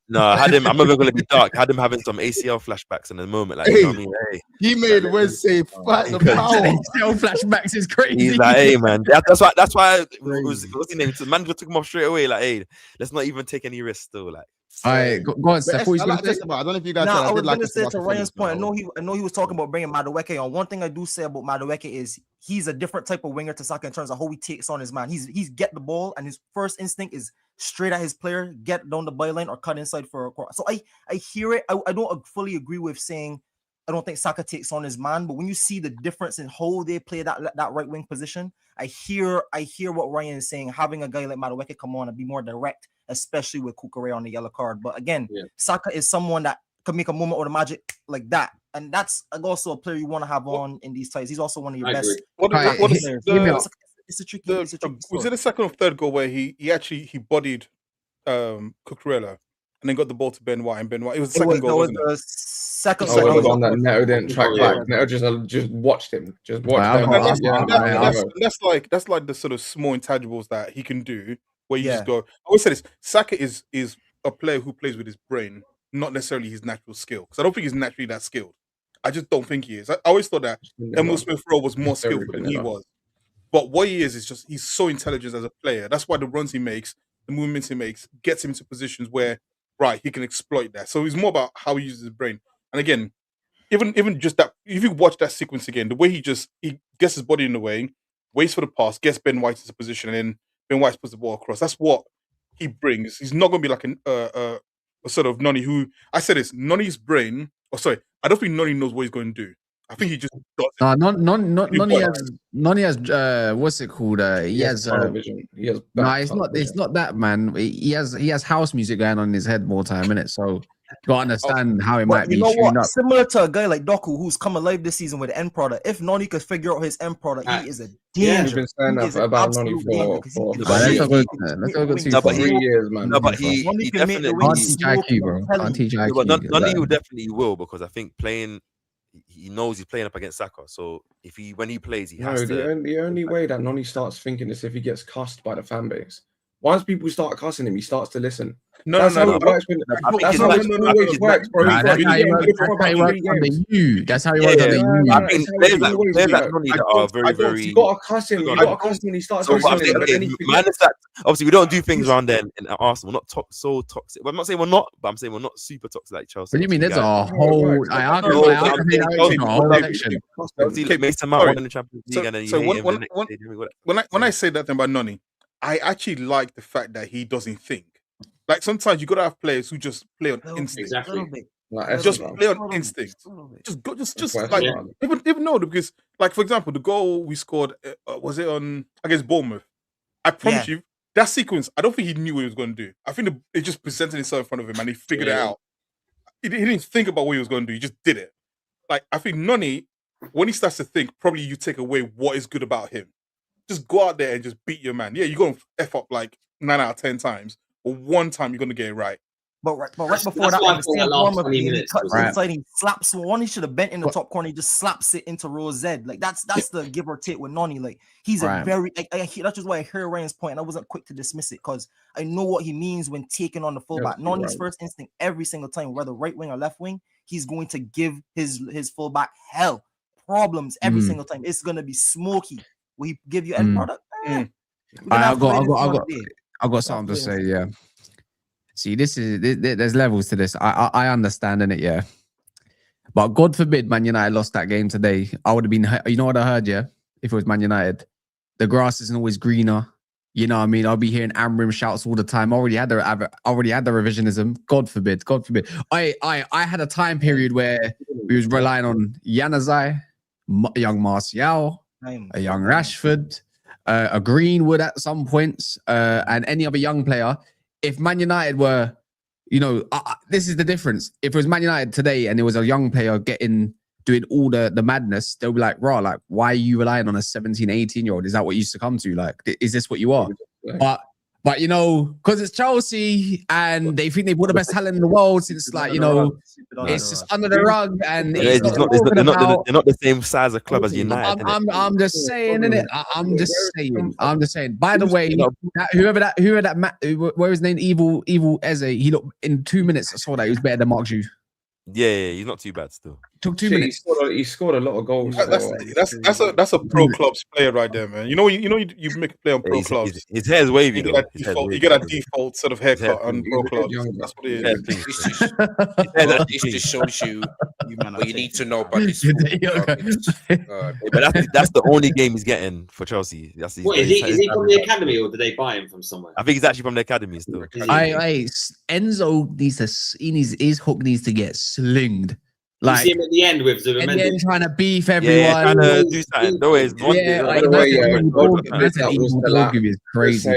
I'm never gonna be dark. Had him having some ACL flashbacks in the moment. Like, you know what I mean? Hey, he made Wes say, fight the power. ACL flashbacks is crazy. He's like, hey, man. That's why it was, what's his name? The manager took him off straight away. Like, hey, let's not even take any risks. Still, like. All right, go on, Steph. I don't know if you guys. I was going to say to Ryan's point. I know he was talking about bringing Madueke on. One thing I do say about Madueke is he's a different type of winger to Saka in terms of how he takes on his man. He's get the ball, and his first instinct is straight at his player, get down the byline or cut inside for a corner. So I hear it. I don't fully agree with saying I don't think Saka takes on his man, but when you see the difference in how they play that right wing position, I hear what Ryan is saying. Having a guy like Madueke come on and be more direct, especially with Cucurella on the yellow card. But again, Saka is someone that could make a moment or the magic like that, and that's also a player you want to have on in these ties. He's also one of your best. It's a tricky. Was it the second or third goal where he bodied Cucurella? And then got the ball to Ben White, and Ben White. It was the second goal. That was the second one that Neto didn't track back. Neto just watched him. Just watched him. That's like the sort of small intangibles that he can do, where you just go. I always say this: Saka is a player who plays with his brain, not necessarily his natural skill. Because I don't think he's naturally that skilled. I just don't think he is. I always thought that Emil Smith-Rowe was more skillful than he was. But what he is just he's so intelligent as a player. That's why the runs he makes, the movements he makes, gets him into positions where. Right, he can exploit that. So it's more about how he uses his brain. And again, even just that, if you watch that sequence again, the way he gets his body in the way, waits for the pass, gets Ben White into position, and then Ben White puts the ball across. That's what he brings. He's not going to be like a sort of Noni who, I said this, Noni's brain, I don't think Noni knows what he's going to do. I think he just does it. Noni has what's it called? He has vision. He has it's not that, man. He has house music going on in his head more time, innit? So Gotta understand how it might be you know tuned what? up. Similar to a guy like Doku, who's come alive this season with the end product. If Noni could figure out his end product, he is a danger. We've been saying that about Noni for let's go too far. 3 years, man. No, but he definitely can't teach IQ, bro. Can't teach IQ. But none of you definitely will, because I think he knows he's playing up against Saka. So when he plays, he has to. The only way that Noni starts thinking is if he gets cussed by the fan base. Once people start cussing him, he starts to listen. That's how it works, bro. That's how he works under you. That's how he works under you. I mean, players like Noni that are very. You got to cuss him. You got to cuss him when he starts listening. Obviously, we don't do things around there in Arsenal. We're not so toxic. Well, I'm not saying we're not, but I'm saying we're not super toxic like Chelsea. What do you mean? There's a whole. Mason Mount won in the Champions League, and then you hate him. When I say that thing about Noni, I actually like the fact that he doesn't think. Like sometimes you gotta have players who just play on instinct. Exactly. Just play on instinct. Just like even know, because like for example, the goal we scored was it on against Bournemouth? I promise you that sequence. I don't think he knew what he was going to do. I think it just presented itself in front of him and he figured it out. He didn't think about what he was going to do. He just did it. Like I think Noni, when he starts to think, probably you take away what is good about him. Just go out there and just beat your man. Yeah, you're going to F up like 9 out of 10 times, but one time you're going to get it right. But right before that, on the same form of he cuts inside, he slaps one. He should have bent in the top corner. He just slaps it into row Z. Like that's the give or take with Noni. Like he's a very that's just why I hear Ryan's point, and I wasn't quick to dismiss it because I know what he means when taking on the fullback. Noni's first instinct every single time, whether right wing or left wing, he's going to give his fullback hell problems every single time. It's gonna be smoky. Will he give you end product? I got something to say. Yeah. See, there's levels to this. I understand in it, yeah. But God forbid Man United lost that game today. I would have been, you know what I heard, yeah? If it was Man United, the grass isn't always greener. You know what I mean? I'll be hearing Amrim shouts all the time. I already had the revisionism. God forbid. God forbid. I had a time period where we was relying on Januzaj, a young Martial, a young Rashford, a Greenwood at some points, and any other young player. If Man United were, this is the difference. If it was Man United today and there was a young player doing all the madness, they'll be like, "Raw, like, why are you relying on a 17, 18-year-old? Is that what you used to come to? Like, is this what you are?" But because it's Chelsea and they think they've got the best talent in the world since it's just under the rug and they're not the same size of club as United. I'm just saying, innit? I'm just saying. By the way, where his name, Evil Eze, he looked in 2 minutes. I saw that he was better than Mark Ju. Yeah, he's not too bad still. Took 2 minutes. He scored a lot of goals. That's a pro clubs player right there, man. You make a play on pro clubs. His hair is wavy. You get a default sort of haircut on pro clubs. That's what it is. This just shows you what you need to know about this. But that's the only game he's getting for Chelsea. Is he from the academy or did they buy him from somewhere? I think he's actually from the academy still. Enzo his hook needs to get slinged. Like, you see him at the end with Zubimendi. And then trying to beef everyone. Yeah, trying to do something. Always. Is crazy.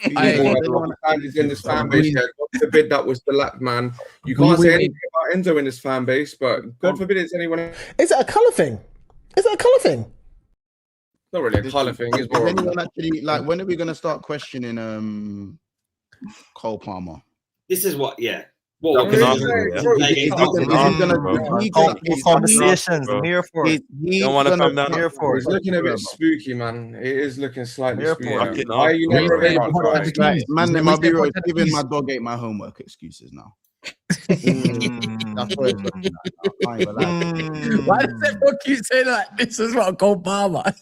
In this fan base, God forbid that was the lap, man. You can't say anything about Enzo in this fan base, but God forbid it's anyone else. Is it a colour thing? Not really a colour thing. Is anyone actually when are we going to start questioning Cole Palmer? This is what, conversations. I'm here for it. Don't want to come down. It's looking a bit spooky, man. It is looking slightly spooky. Why are you never available? Man, my bureau is giving my dog ate my homework excuses now. That's what it's looking like. Why does everyone keep saying that? This is what Cole Palmer.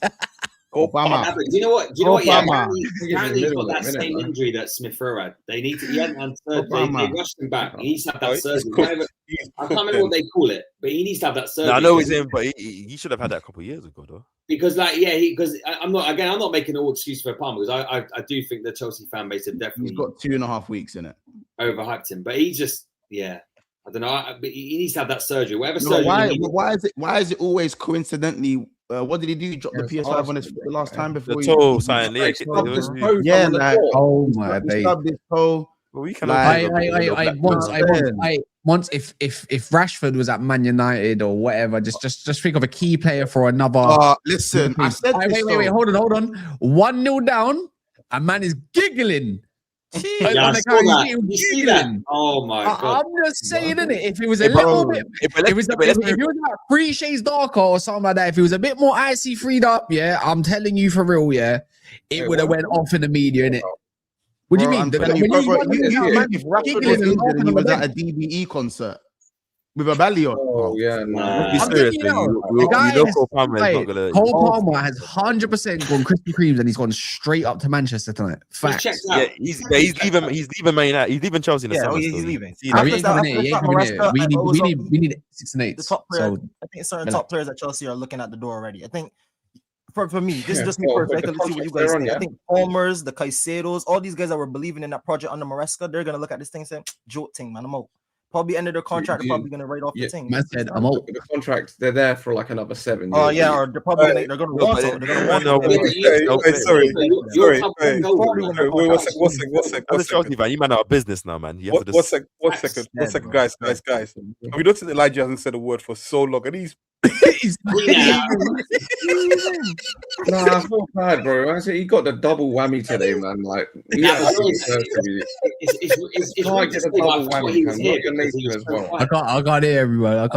Obama. Do you know what? Apparently he's got that same injury that Smith Rowe had. They hadn't had surgery. They rushed him back. He needs to have that surgery. I can't remember what they call it, but he needs to have that surgery. I know he's in, but he should have had that a couple of years ago, though. Because I'm not making all excuse for Palmer because I do think the Chelsea fan base have definitely he's got 2.5 weeks in it. Overhyped him, but he just I don't know. But he needs to have that surgery. Whatever surgery. Why is it always coincidentally? What did he do? He dropped the PS5 on his foot the last time before the toe sign. Oh my day. He stubbed his toe. I once if Rashford was at Man United or whatever, just think of a key player for another. Listen, I said wait, hold on. 1-0 down, and man is giggling. Yeah, I saw that. You see that? Oh my god! I'm just saying, innit? If it was a little bit, if it was like 3 shades darker or something like that, if it was a bit more icy freed up, yeah, I'm telling you for real, yeah, it would have went off in the media, innit? What do you mean? If Rashford was injured and he was at a DBE concert with a belly on. Oh yeah, no. Be serious, man. You know Cole Palmer is not gonna. Cole Palmer has 100% gone Krispy Kremes and he's gone straight up to Manchester tonight. Facts. Yeah, he's leaving. He's leaving Man United. He's leaving Chelsea in the summer. He's leaving. We need 6 and 8. The top players, I think certain top players at Chelsea are looking at the door already. I think. For me, this is just me personally. Let's see what you guys think. I think Palmer's, the Caicedos, all these guys that were believing in that project under Maresca, they're gonna look at this thing and say, "Joke thing, man, I'm out." Probably end of their contract. They're probably gonna write off the thing. Man said, "I'm out." The contract, they're there for like another 7 years. Oh yeah, or they're probably they're gonna want something. They're gonna want Sorry. What's the Chelsea fan? You man out of business now, man. One second, guys. Have you noticed Elijah hasn't said a word for so long, and he's Nah, I feel bad, bro. I said he got the double whammy today, man. Like, I can't hear everyone.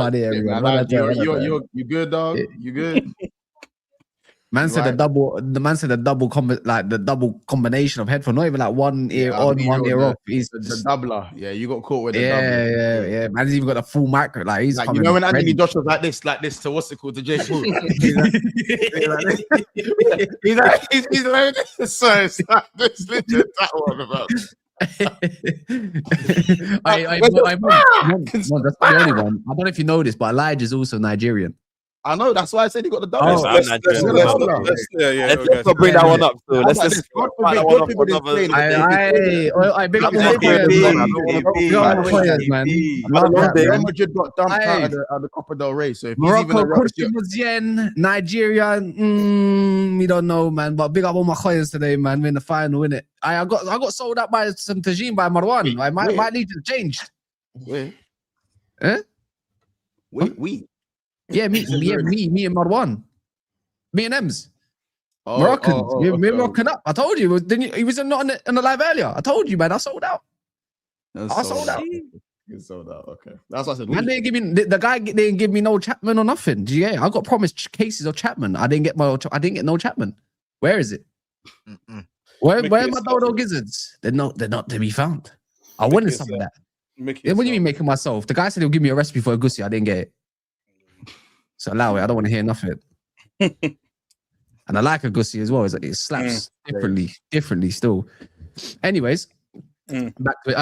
You good, dog? You good? Man said the double combination of headphone, not even like one ear on, one ear off. He's the doubler. Yeah, you got caught with the doubler. Yeah. Man's even got a full micro. Like he's like, you know when Anthony Josh was like this, to what's it called, to Jay Paul. he's like this. So it's like this legit that one about. That's the only one. I don't know if you know this, but Elijah's also Nigerian. I know, that's why I said he got the double. Let's bring that one up. So let's just I big up my players, man. Real Madrid got dumped out of the Copa del Rey. So if Morocco, Nigeria, we don't know, man. But big up all my players today, man. We're in the final, innit? I got sold out by some tagine by Marwan. I might need to change. Wait. Yeah, me and Marwan. Me and Ems. Moroccans. We're Moroccan up. I told you. He was not on the live earlier. I told you, man. I sold out. You sold out. Okay. That's what I said. Man, the guy didn't give me no Chapman or nothing. Yeah, I got promised cases of Chapman. I didn't get no Chapman. Where is it? Where are my dodo gizzards? They're not to be found. I wanted some of that. What do you mean making myself? The guy said he'll give me a recipe for a goosey. I didn't get it. So allow it. I don't want to hear nothing. And I like a goosey as well. It slaps differently still. Anyways, back to it.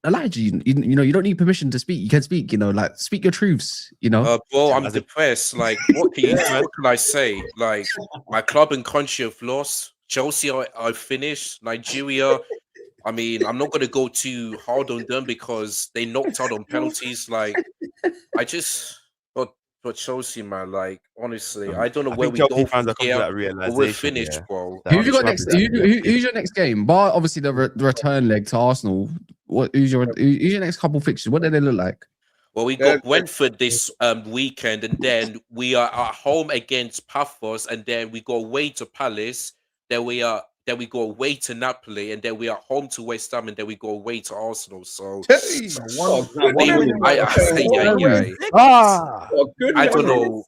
Elijah, you know, you don't need permission to speak. You can speak, you know, like speak your truths, you know. Well, I'm depressed. Like, what can I say? Like, my club and country have lost. Chelsea are finished. Nigeria, I mean, I'm not going to go too hard on them because they knocked out on penalties. Like, I just... But Chelsea, man, like honestly, I don't know where we go from here. We're finished, bro. Who's your next game? Bar obviously the return leg to Arsenal. Who's your next couple fixtures? What do they look like? Well, we got Brentford this weekend, and then we are at home against Paphos, and then we go away to Palace. Then we go away to Napoli, and then we are home to West Ham, and then we go away to Arsenal. So, I don't know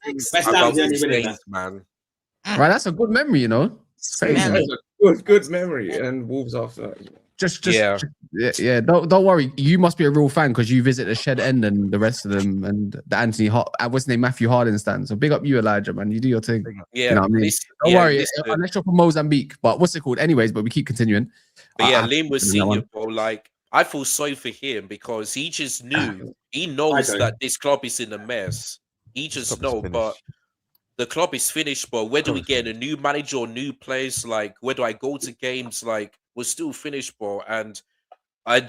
about these things, man. Right, that's a good memory, you know. That's a good memory, and Wolves after that. Yeah. Don't worry. You must be a real fan because you visit the Shed End and the rest of them, and the Anthony what's his name, Matthew Harden stand. So big up you, Elijah, man. You do your thing. Yeah, you know what I mean? Don't worry. Unless you're from Mozambique, but what's it called? Anyways, but we keep continuing. But Liam Rosenior, bro. Like, I feel sorry for him because he just knew. He knows that this club is in a mess. He just knows, but. The club is finished, but where do we get a new manager or new players? Like, where do I go to games? Like, we're still finished, bro. And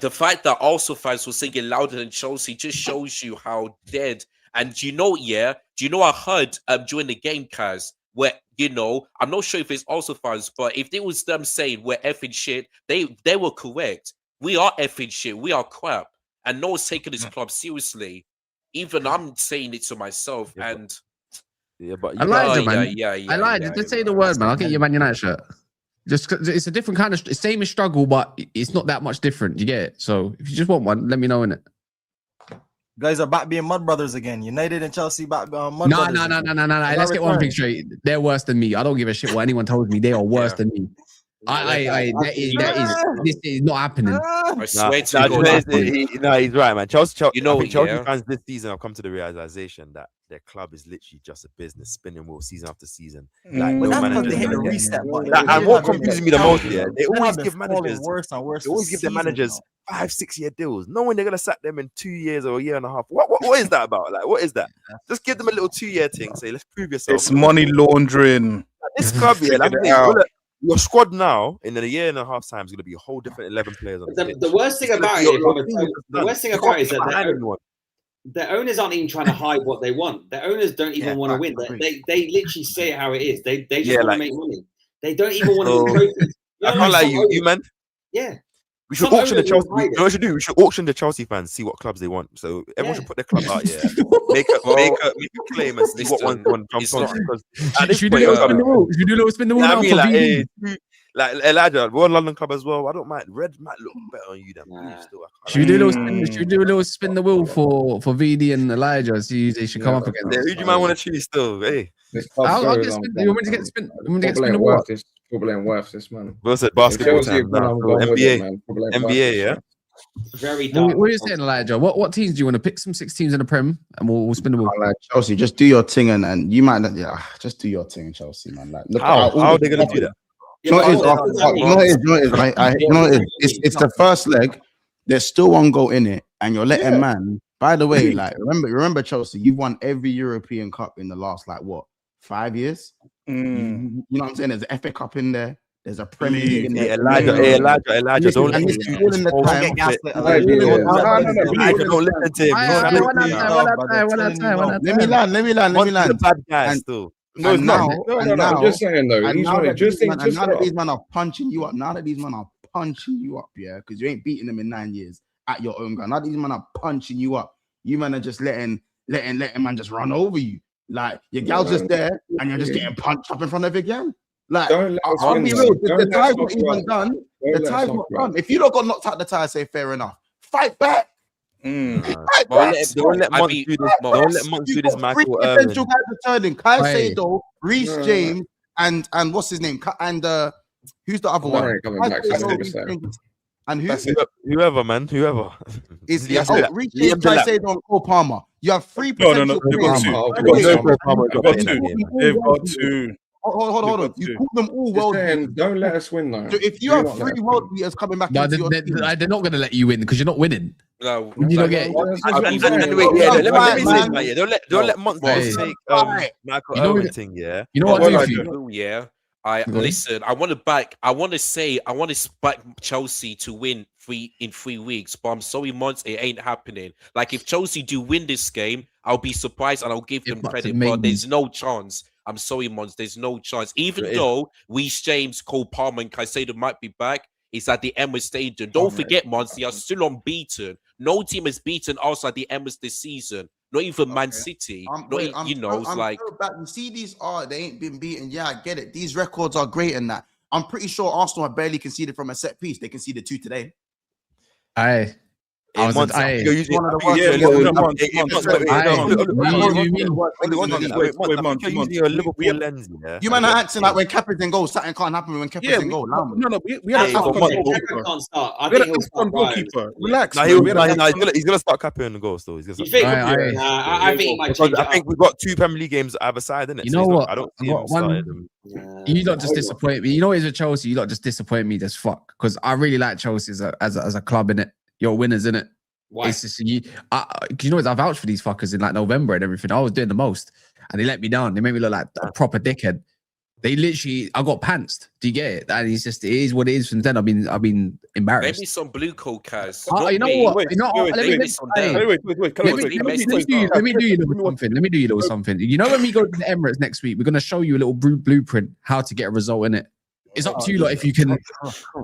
the fact that Arsenal fans were singing louder than Chelsea just shows you how dead. And do you know I heard during the game, Kaz, where, you know, I'm not sure if it's Arsenal fans, but if it was them saying we're effing shit, they were correct. We are effing shit. We are crap. and no one's taking this club seriously. Even I'm saying it to myself, and but Elijah, man, Elijah, just say the word, man. I'll get you a Man United shirt. Just 'cause it's a different kind of same as struggle, but it's not that much different. You get it? So if you just want one, let me know, innit? Guys are back being mud brothers again. United and Chelsea back mud No. Let's get one thing straight. They're worse than me. I don't give a shit what anyone tells me. They are worse than me. This is not happening. I swear to God. He's right, man. Chelsea fans this season have come to the realization that their club is literally just a business spinning wheel season after season. Like, but no that's managers. they hit the reset button. And what confuses me the most, they always give managers worse and worse. They always give their managers 5-6 year deals, knowing they're gonna sack them in 2 years or a year and a half. What is that about? Like, what is that? Just give them a little 2-year thing. Say, let's prove yourself. It's money laundering. This club, your squad now in a year and a half time is going to be a whole different 11 players. On the worst thing about it is that the owners aren't even trying to hide what they want. The owners don't even want to win. They literally say it how it is. They just want to make money. They don't even want to win trophies. I can't lie, you man. Yeah. We should auction the Chelsea. You know what we should do? We should auction the Chelsea fans, see what clubs they want. So everyone should put their club out. Make a claim and see what one jumps on. Should we do a little spin the wheel? I mean, like Elijah, we're a London club as well. I don't mind. Red might look better on you than blue still. Should we do a little spin the wheel for VD and Elijah? See, they should come up again. Who do you mind want to choose still? Hey, I'll get spin. You want me to get spin? You want me to get spin the wheel? Probably ain't worth this, man. We'll say basketball time. NBA, yeah. Very dark. What are you saying, Elijah? What teams do you want to pick? Some 6 teams in the Prem, and we'll spin the wheel. Like Chelsea, just do your thing, and you might not. Yeah, just do your thing, Chelsea, man. Like, look how are they gonna do that? You know what it is? It's the first leg. There's still one goal in it, and you're letting man. By the way, like remember Chelsea, you've won every European Cup in the last 5 years. You know what I'm saying? There's an FA Cup in there. There's a Premier League in there. Elijah, don't listen to him. Don't listen to him. Let me land. Bad guy still. No, I'm just saying though. Now that these men are punching you up, yeah, because you ain't beating them in 9 years at your own ground. Now these men are punching you up. You men are just letting man just run over you. Like your gal's just there, and you're just getting punched up in front of it again. Like, I'll be real. The tie's not even done. The tie's not done. If you don't got knocked out the tie, say fair enough. Fight back. Don't let Monk do this, Michael. Potential guys returning. Kai Sado, Reece James, and what's his name? And who's the other one? And whoever, man, whoever. Reece James, Kai Sado, and Cole Palmer. You have 3 potential players. They've got 2. Hold on. You call them all world beaters. Don't let us win though. So if you have 3 world beaters coming back, they're not going to let you win because you're not winning. No, you don't get. Don't let Monk take Michael Owen thing. Yeah, you know what I do for you? Yeah. Listen. I want to back Chelsea to win in 3 weeks, but I'm sorry, Mons, it ain't happening. Like if Chelsea do win this game, I'll be surprised and I'll give them credit, but there's no chance. I'm sorry, Mons, there's no chance. Even though Reece James, Cole Palmer, and Caicedo might be back, it's at the Emirates Stadium. Don't forget, Mons, they are still unbeaten. No team has beaten us at the Emirates this season. Not even Man City. You see, they ain't been beaten. Yeah, I get it. These records are great in that. I'm pretty sure Arsenal have barely conceded from a set piece. They conceded 2 today. Liverpool lens. You man are acting like when Kepa's in goal, something can't happen when Kepa's in goal. No, we had a goalkeeper. Relax. He's gonna start Kepa in the goal. Still, I think we've got 2 Premier League games either side, isn't it? You know what? I don't see him starting them. You lot just disappoint me. You know what is with Chelsea? You lot just disappoint me as fuck because I really like Chelsea as a club, in it. You're winners, innit? Why? It's just, you know, I vouched for these fuckers in November and everything. I was doing the most, and they let me down. They made me look like a proper dickhead. They literally, I got pantsed. Do you get it? And it is what it is. Since then, I've been embarrassed. Maybe some blue coat cars. You know what? Let me do you a little something. You know, when we go to the Emirates next week, we're gonna show you a little blueprint how to get a result in it. It's up to you, if you can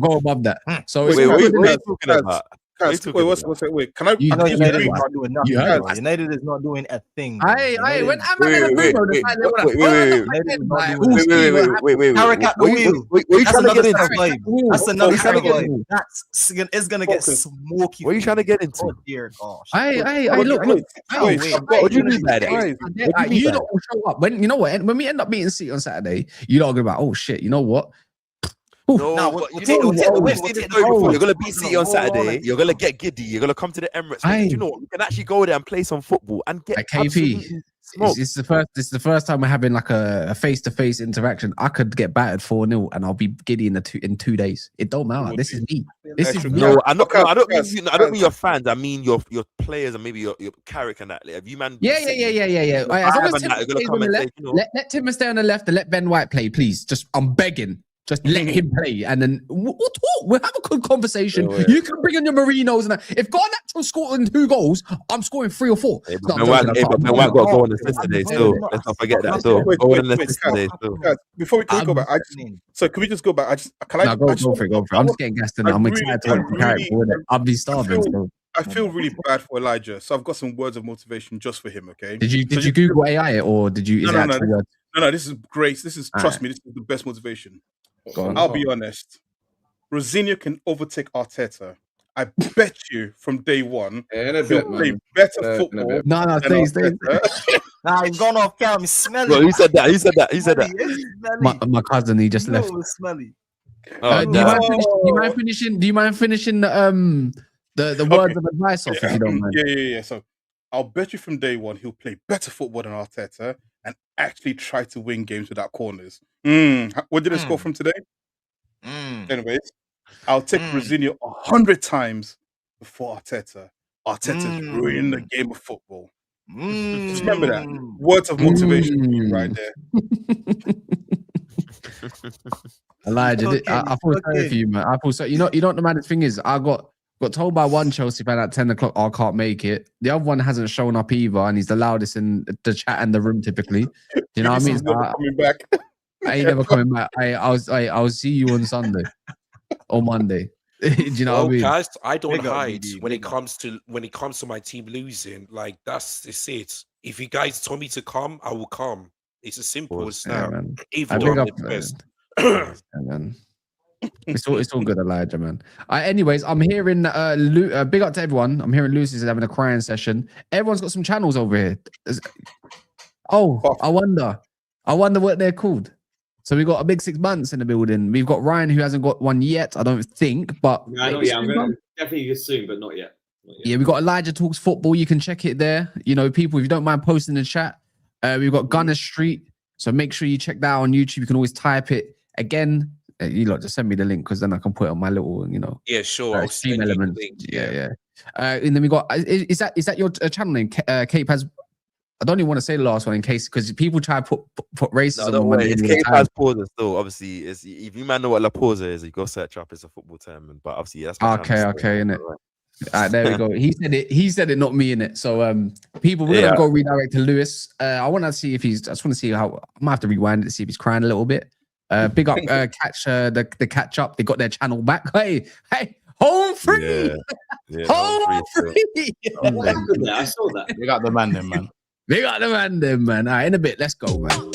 go above that. So what are you talking about? Wait. Can I? United is not doing nothing. United is not doing a thing. Wait. What are you trying to get into? That's another vibe. It's gonna get smoky. What are you trying to get into? Oh dear gosh. Look. What do you mean by that? You don't show up when you know what? When we end up meeting City on Saturday, you're not gonna be like, oh shit, you know what? No, you're gonna beat City on Saturday. You're gonna get giddy. You're gonna come to the Emirates. You know what? We can actually go there and play some football and get KP. It's the first time we're having like a face-to-face interaction. I could get battered 4-0 and I'll be giddy in 2 days. It don't matter. This is me. This is me. No, I don't mean your fans. I mean your players and maybe your character and that. Like, if you man, yeah. As long as let Timber stay on the left and let Ben White play, please. I'm begging. Just let him play, and then we'll talk. We'll have a good conversation. You can bring in your Marinos, and if Garnacho scored 2 goals, I'm scoring 3 or 4. Ben White got to go on the assist today still. Let's not forget that still. Before we go back, so can we just go back? Go for it. I'm just getting gassed in. I'm excited to watch the character. I'll be starving. I feel really bad for Elijah, so I've got some words of motivation just for him. Okay? Did you Google AI it, or did you? No. This is great. Trust me. This is the best motivation. I'll be honest. Rosenior can overtake Arteta. I bet you from day one he'll play better football. No, stay. Nah, he's gone off camera. He's smelly. Bro, he said that. My cousin, he just left. Smelly. Do you mind finishing the words of advice off if you don't mind? Yeah. So I'll bet you from day one he'll play better football than Arteta and actually try to win games without corners. What did it score from today? Anyways, I'll take Rosenior 100 times before Arteta. Arteta's ruining the game of football. Just remember that. Words of motivation for you right there. Elijah, I feel sorry for you, man. I feel so. You know what the maddest thing is? I got told by one Chelsea fan at 10 o'clock, I can't make it. The other one hasn't shown up either, and he's the loudest in the chat and the room typically. Do you know what I mean? Coming back. I ain't never coming back. I'll see you on Sunday or Monday. Do you know what I mean? Guys, I don't hide when it comes to my team losing. Like that's it. If you guys told me to come, I will come. It's as simple as that. Man. Even though I'm the best. It's all good, Elijah, man. Anyways, I'm hearing big up to everyone. I'm hearing Lucy's having a crying session. Everyone's got some channels over here. I wonder what they're called. So we got a big 6 months in the building. We've got Ryan who hasn't got one yet, I don't think, but no, not yet. I'm going to definitely get soon, but not yet. Yeah, we got Elijah Talks Football. You can check it there. You know, people, if you don't mind posting in the chat, we've got Gunner Street. So make sure you check that out on YouTube. You can always type it again. You lot just send me the link because then I can put it on my little, Yeah, sure. I'll Steam element. Yeah. And then we got is that your channel name? Cape has. I don't even want to say the last one in case because people try to put racism. No, it's Cape has pauses still. Obviously, if you man know what La Pausa is, you go search up. It's a football term, but obviously that's okay, innit? There we go. He said it, not me in it. So people, we're gonna go redirect to Lewis. I want to see if he's. I just want to see how. I might have to rewind it to see if he's crying a little bit. Big up, catch the catch up. They got their channel back. Hey, home free. Home free. I saw that. They got the man then, man. They got the man then, man. All right, in a bit. Let's go, man.